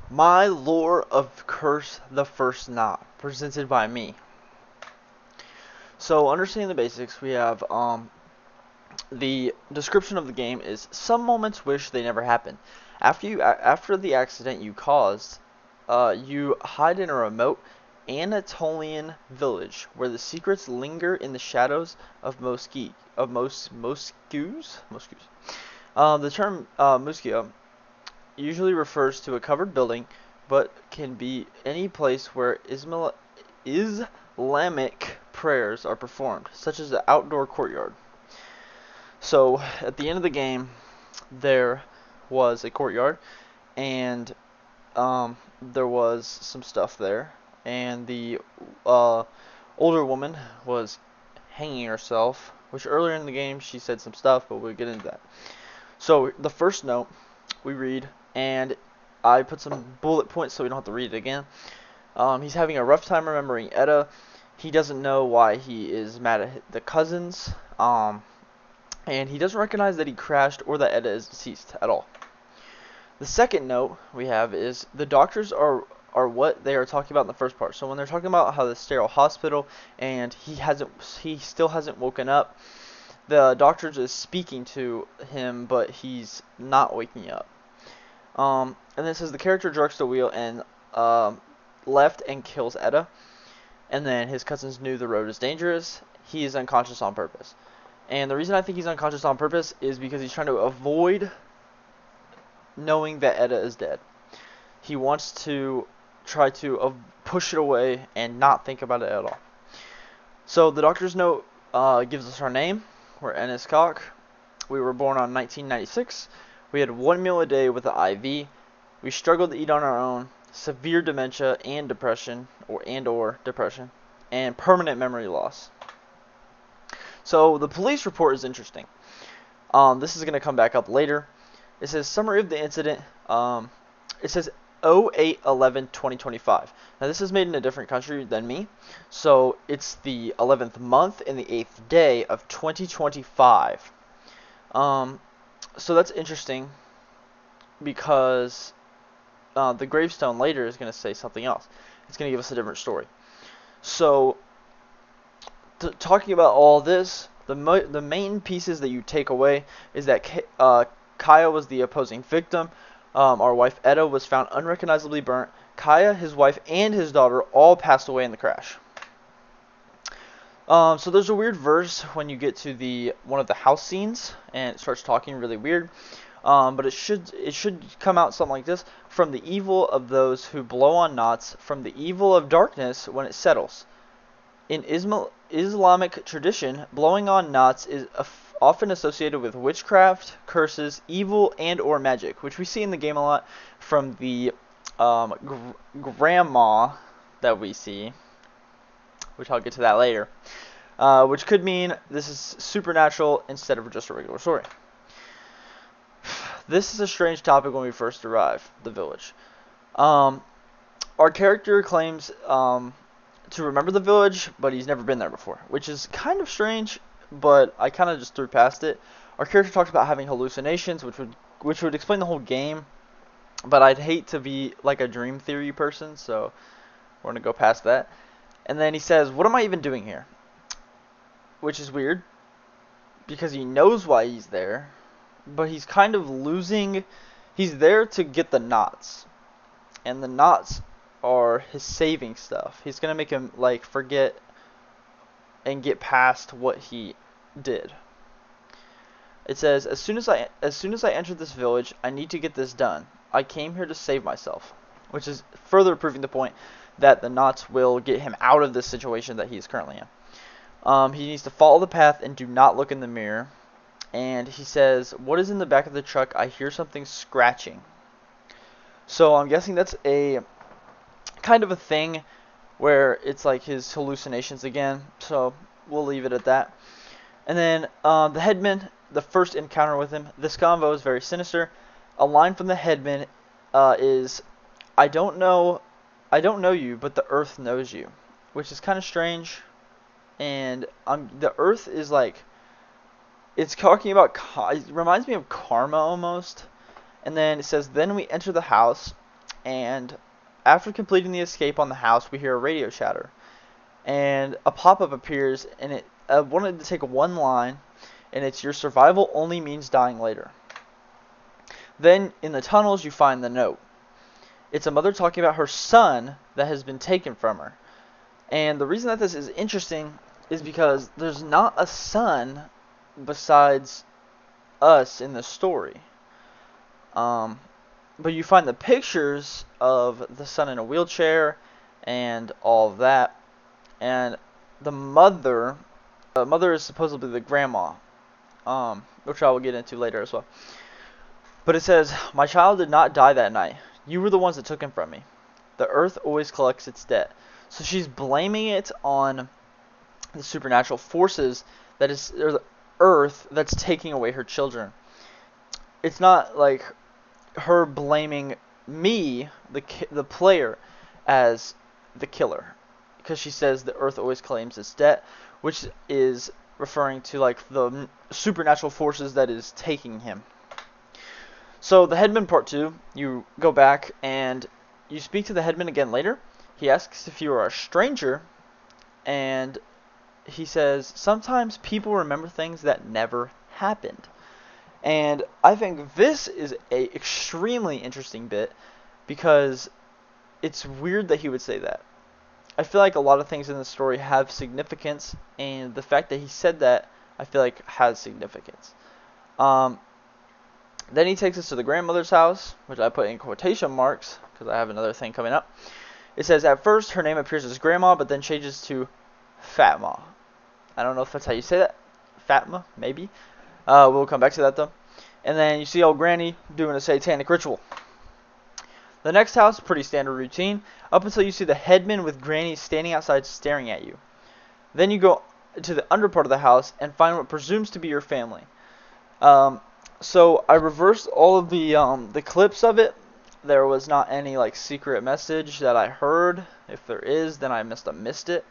My Lore of Curse the First Knot, presented by me. So, understanding the basics, we have the description of the game is some moments wish they never happened. After the accident you caused, you hide in a remote Anatolian village where the secrets linger in the shadows of Mosques. The term Muskia usually refers to a covered building, but can be any place where Islamic prayers are performed, such as the outdoor courtyard. So, at the end of the game, there was a courtyard, and there was some stuff there, and the uh, older woman was hanging herself, which earlier in the game she said some stuff, but we'll get into that. So, the first note we read, and I put some bullet points so we don't have to read it again. He's having a rough time remembering Etta. He doesn't know why he is mad at the cousins. And he doesn't recognize that he crashed or that Etta is deceased at all. The second note we have is the doctors are what they are talking about in the first part. So when they're talking about how the sterile hospital and he still hasn't woken up, the doctors is speaking to him, but he's not waking up. And then it says the character jerks the wheel and left and kills Etta. And then his cousins knew the road is dangerous. He is unconscious on purpose. And the reason I think he's unconscious on purpose is because he's trying to avoid knowing that Etta is dead. He wants to try to push it away and not think about it at all. So the doctor's note gives us our name. We're Ennis Cock. We were born on 1996. We had 1 meal a day with an IV. We struggled to eat on our own. Severe dementia and depression, or depression, and permanent memory loss. So the police report is interesting. This is going to come back up later. It says summary of the incident. It says 08/11/2025. Now this is made in a different country than me, so it's the 11th month and the 8th day of 2025. So that's interesting because the gravestone later is going to say something else. It's going to give us a different story. So talking about all this, the main pieces that you take away is that Kaya was the opposing victim. Our wife Etta was found unrecognizably burnt. Kaya, his wife, and his daughter all passed away in the crash. So there's a weird verse when you get to one of the house scenes, and it starts talking really weird. But it should come out something like this: from the evil of those who blow on knots, from the evil of darkness when it settles. In Islamic tradition, blowing on knots is often associated with witchcraft, curses, evil, and or magic, which we see in the game a lot from the grandma that we see, which I'll get to that later, which could mean this is supernatural instead of just a regular story. This is a strange topic when we first arrive the village. Our character claims to remember the village, but he's never been there before, which is kind of strange, but I kind of just threw past it. Our character talks about having hallucinations, which would explain the whole game, but I'd hate to be like a dream theory person, so we're going to go past that. And then he says, what am I even doing here? Which is weird, because he knows why he's there, but he's kind of losing. He's there to get the knots, and the knots are his saving stuff. He's gonna make him like forget and get past what he did. It says, as soon as I entered this village, I need to get this done. I came here to save myself, which is further proving the point that the knots will get him out of this situation that he is currently in. He needs to follow the path and do not look in the mirror. And he says, what is in the back of the truck? I hear something scratching. So I'm guessing that's a kind of a thing where it's like his hallucinations again. So we'll leave it at that. And then the headman, the first encounter with him, this convo is very sinister. A line from the headman is, I don't know you, but the earth knows you, which is kind of strange. And the earth is like, it's talking about, it reminds me of karma almost. And then it says, then we enter the house. And after completing the escape on the house, we hear a radio chatter. And a pop-up appears, and it wanted to take one line, and it's "Your survival only means dying later." Then, in the tunnels, you find the note. It's a mother talking about her son that has been taken from her. And the reason that this is interesting is because there's not a son besides us in the story. But you find the pictures of the son in a wheelchair and all of that. And the mother is supposedly the grandma, which I will get into later as well. But it says, "My child did not die that night. You were the ones that took him from me. The earth always collects its debt." So she's blaming it on the supernatural forces or the earth that's taking away her children. It's not like her blaming me, the player, as the killer, because she says the earth always claims its debt, which is referring to like the supernatural forces that is taking him. So the headman part 2, you go back and you speak to the headman again later. He asks if you are a stranger, and he says sometimes people remember things that never happened. And I think this is a extremely interesting bit, because it's weird that he would say that. I feel like a lot of things in the story have significance, and the fact that he said that, I feel like, has significance. Then he takes us to the grandmother's house, which I put in quotation marks because I have another thing coming up. It says, "At first her name appears as Grandma, but then changes to Fatma." I don't know if that's how you say that. Fatma, maybe. We'll come back to that though. And then you see old Granny doing a satanic ritual. The next house, pretty standard routine, up until you see the headman with Granny standing outside staring at you. Then you go to the under part of the house and find what presumes to be your family. So I reversed all of the clips of it. There was not any like secret message that I heard. If there is, then I must have missed it.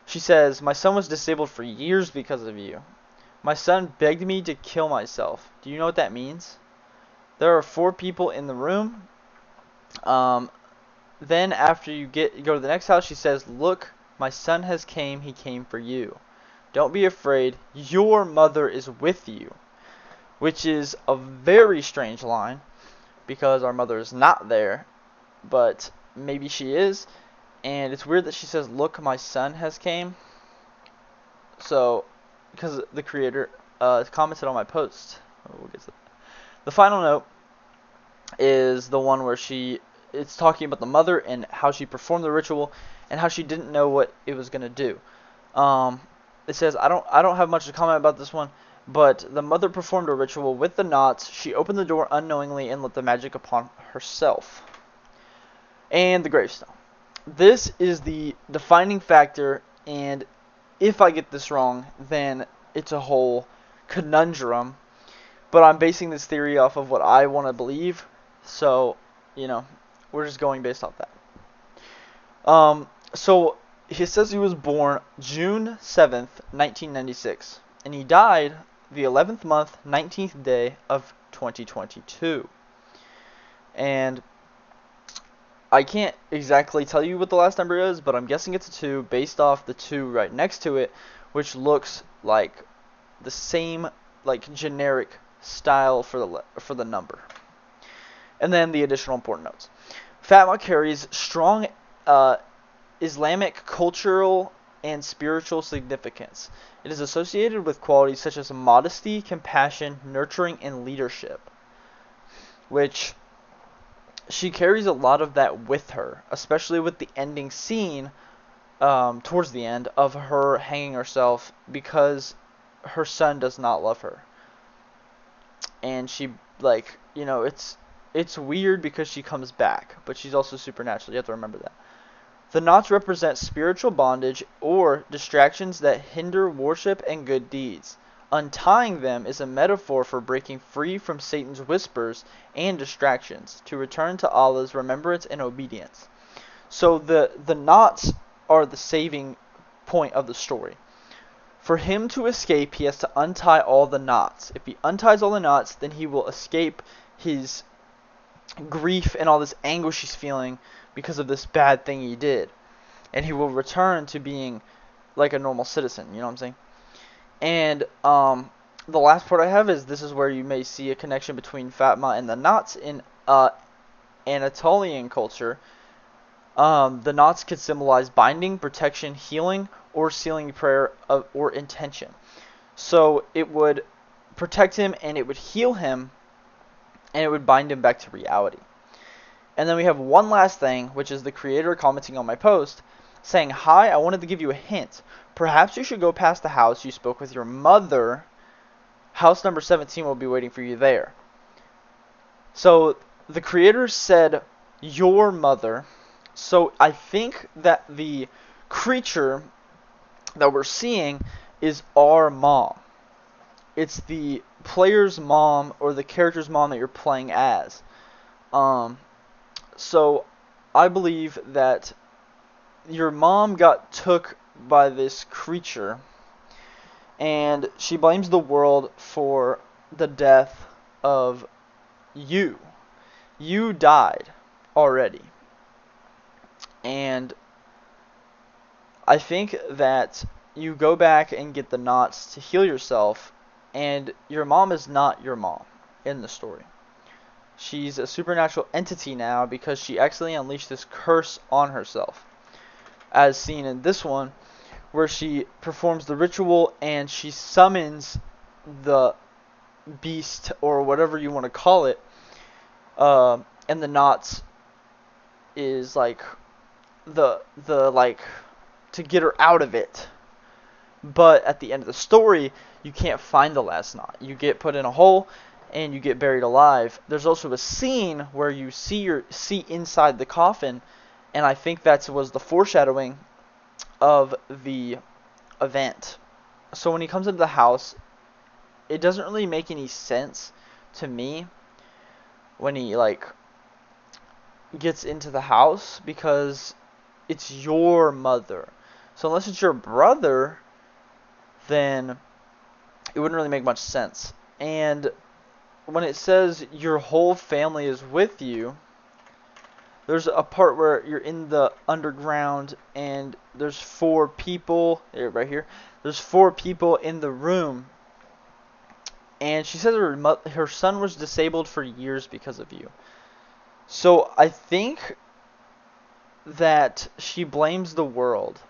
She says, "My son was disabled for years because of you. My son begged me to kill myself. Do you know what that means?" There are 4 people in the room. Then after you go to the next house, she says, "Look, my son has came. He came for you. Don't be afraid. Your mother is with you." Which is a very strange line, because our mother is not there, but maybe she is. And it's weird that she says, "Look, my son has came." So, because the creator commented on my post. We'll get to that. The final note is the one where it's talking about the mother and how she performed the ritual and how she didn't know what it was going to do. It says, I don't have much to comment about this one, but the mother performed a ritual with the knots. She opened the door unknowingly and let the magic upon herself. And the gravestone. This is the defining factor, and if I get this wrong, then it's a whole conundrum. But I'm basing this theory off of what I want to believe, so, we're just going based off that. So, he says he was born June 7th, 1996, and he died the 11th month, 19th day of 2022. And I can't exactly tell you what the last number is, but I'm guessing it's a 2 based off the 2 right next to it, which looks like the same, like, generic style for the number. And then the additional important notes. Fatma carries strong Islamic cultural and spiritual significance. It is associated with qualities such as modesty, compassion, nurturing, and leadership, which she carries a lot of that with her, especially with the ending scene towards the end of her hanging herself because her son does not love her. And she, it's weird because she comes back, but she's also supernatural. You have to remember that. The knots represent spiritual bondage or distractions that hinder worship and good deeds. Untying them is a metaphor for breaking free from Satan's whispers and distractions to return to Allah's remembrance and obedience. So the knots are the saving point of the story. For him to escape, he has to untie all the knots. If he unties all the knots, then he will escape his grief and all this anguish he's feeling because of this bad thing he did. And he will return to being like a normal citizen, you know what I'm saying? And the last part I have is this is where you may see a connection between Fatma and the knots in Anatolian culture. The knots could symbolize binding, protection, healing, or sealing prayer or intention. So it would protect him and it would heal him and it would bind him back to reality. And then we have one last thing, which is the creator commenting on my post saying, "Hi, I wanted to give you a hint. Perhaps you should go past the house you spoke with your mother. House number 17 will be waiting for you there." So the creator said your mother. So I think that the creature that we're seeing is our mom. It's the player's mom or the character's mom that you're playing as. So I believe that your mom got took by this creature and she blames the world for the death of you. You died already. And I think that you go back and get the knots to heal yourself, and your mom is not your mom in the story. She's a supernatural entity now because she accidentally unleashed this curse on herself, as seen in this one, where she performs the ritual and she summons the beast or whatever you want to call it, and the knots is like the like to get her out of it. But at the end of the story, you can't find the last knot. You get put in a hole and you get buried alive. There's also a scene where you see inside the coffin, and I think that was the foreshadowing of the event. So when he comes into the house, it doesn't really make any sense to me when he like gets into the house because it's your mother. So unless it's your brother, then it wouldn't really make much sense. And when it says your whole family is with you, there's a part where you're in the underground and there's 4 people, right here, there's 4 people in the room. And she says her son was disabled for years because of you. So I think that she blames the world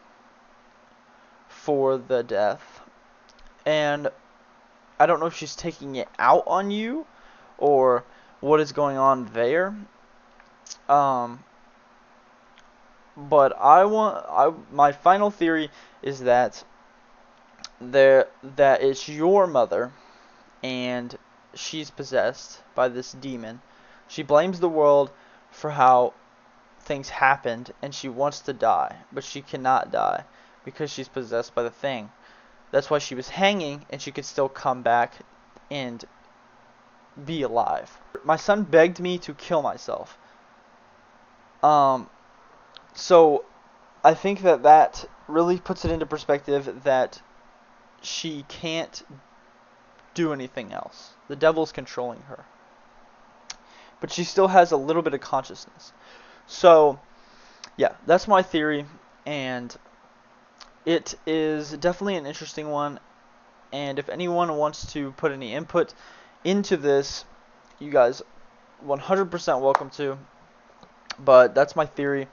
for the death. And I don't know if she's taking it out on you or what is going on there. But my final theory is that it's your mother and she's possessed by this demon. She blames the world for how things happened and she wants to die, but she cannot die because she's possessed by the thing. That's why she was hanging and she could still come back and be alive. My son begged me to kill myself. So I think that really puts it into perspective that she can't do anything else. The devil's controlling her. But she still has a little bit of consciousness. So, yeah, that's my theory, and it is definitely an interesting one, and if anyone wants to put any input into this, you guys 100% welcome to, but that's my theory,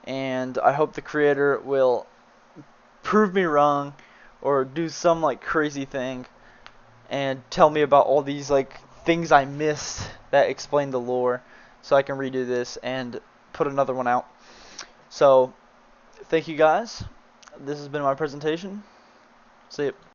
and I hope the creator will prove me wrong, or do some like crazy thing, and tell me about all these like things I missed that explain the lore, so I can redo this and put another one out. So, thank you guys. This has been my presentation. See you.